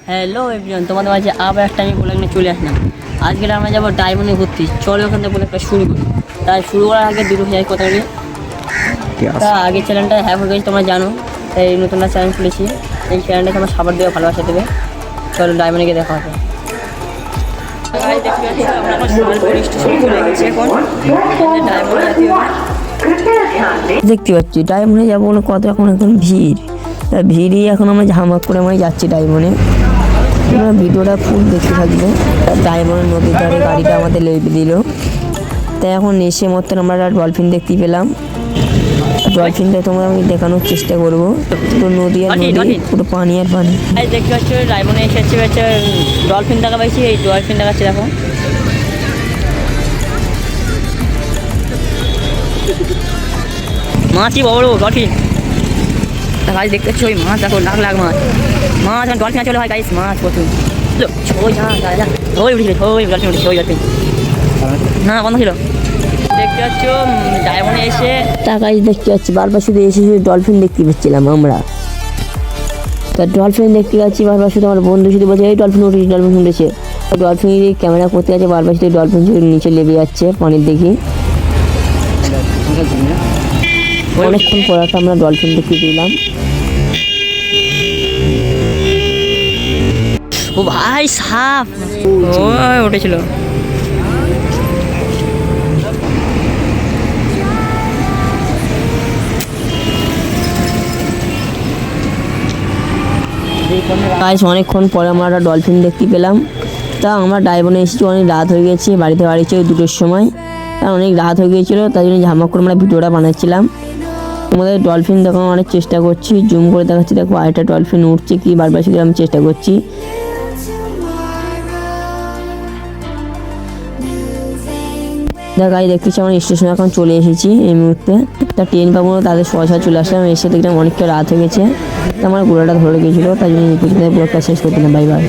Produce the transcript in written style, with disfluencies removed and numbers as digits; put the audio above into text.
Hello everyone, তোমাদের মাঝে আবার একটা আমি ব্লগ নিয়ে চলে আসলাম। আজকে আমরা যাবো ডায়মন্ডে ঘুরতে। চলো ওখান থেকে ব্লগটা শুরু করি। তাই শুরু করার আগে দুটো শেয়ার কথা বলি। তা আগে চ্যানেলটা হ্যাঁ হয়ে গেছে, তোমরা জানো। তাই নতুন একটা চ্যানেল খুলেছি। এই চ্যানেলটা তোমার সাপোর্ট দেবে, ভালোবাসা দেবে। চলো ডায়মন্ডে গিয়ে দেখা হবে। দেখতে পাচ্ছি ডায়মন্ডে যাবো না, কত এখন ভিড়। তা ভিড়ই এখন আমরা ঝামাক করে আমরা যাচ্ছি ডায়মন্ডে। ভিডিওটা ফুল দেখতে থাকবে। ডায়মন্ডের নদীর ধারে গাড়িটা আমাদের লেবে দিল। তাই এখন এসে মতন আমরা ডলফিন দেখতে পেলাম। ডলফিনটা তোমরা আমি দেখানোর চেষ্টা করবো। পুরো নদী আর নদী, পুরো পানি আর পানি। দেখতে পাচ্ছ ডায়মন্ডে এসে হচ্ছে ডলফিন দেখা পাইছি। এই ডলফিন দেখাচ্ছে দেখো। মাছই বড় ডলফিন। গাছ দেখতে পাচ্ছি ওই মাছ দেখো, লাখ লাখ মাছ। মাছ ডলফিন চলে হয় গাইস, মাছ প্রচুর। ওই উঠেছিল, ওই ডলফিন উঠেছে, ওই ডলফিন না বন্ধ ছিল। দেখতে পাচ্ছ ডায়মন্ডে এসে টাকাই দেখতে পাচ্ছি, বারবার শুধু এসে ডলফিন দেখতে পাচ্ছিলাম আমরা। তা ডলফিন দেখতে পাচ্ছি বারবার শুধু আমার বন্ধু শুধু বলছে এই ডলফিন উঠেছে, ডলফিন উঠেছে। ডলফিন ক্যামেরা করতে আছে, বারবার শুধু ডলফিন নিচে লেবে যাচ্ছে পানির দেখি। অনেকক্ষণ পর একটা আমরা ডলফিন দেখতে পেলাম। ও ভাই সাপ উঠেছিল। অনেকক্ষণ পরে আমরা একটা ডলফিন দেখতে পেলাম। তা আমরা ডায়মন্ডে এসেছি, অনেক রাত হয়ে গেছে, বাড়িতে বাড়িছে 2টোর সময়। তা অনেক রাত হয়ে গিয়েছিলো, তাই জন্য ঝামাক করে আমরা ভিডিওটা বানাচ্ছিলাম। তোমাদের ডলফিন দেখানোর অনেক চেষ্টা করছি, জুম করে দেখাচ্ছি। দেখো আরেকটা ডলফিন উঠছে কি, বারবার শুধু আমি চেষ্টা করছি। দেখাই দেখতেছি আমরা স্টেশনে এখন চলে এসেছি এই মুহূর্তে। তা ট্রেন পাবো না, তাদের সহসা চলে আসলাম। এসে দেখলাম অনেকটা রাত হয়ে গেছে। আমার গোড়াটা ধরে গিয়েছিলো, তাই জন্য এই পর্যন্ত ব্লগটা শেষ করতে না। Bye bye.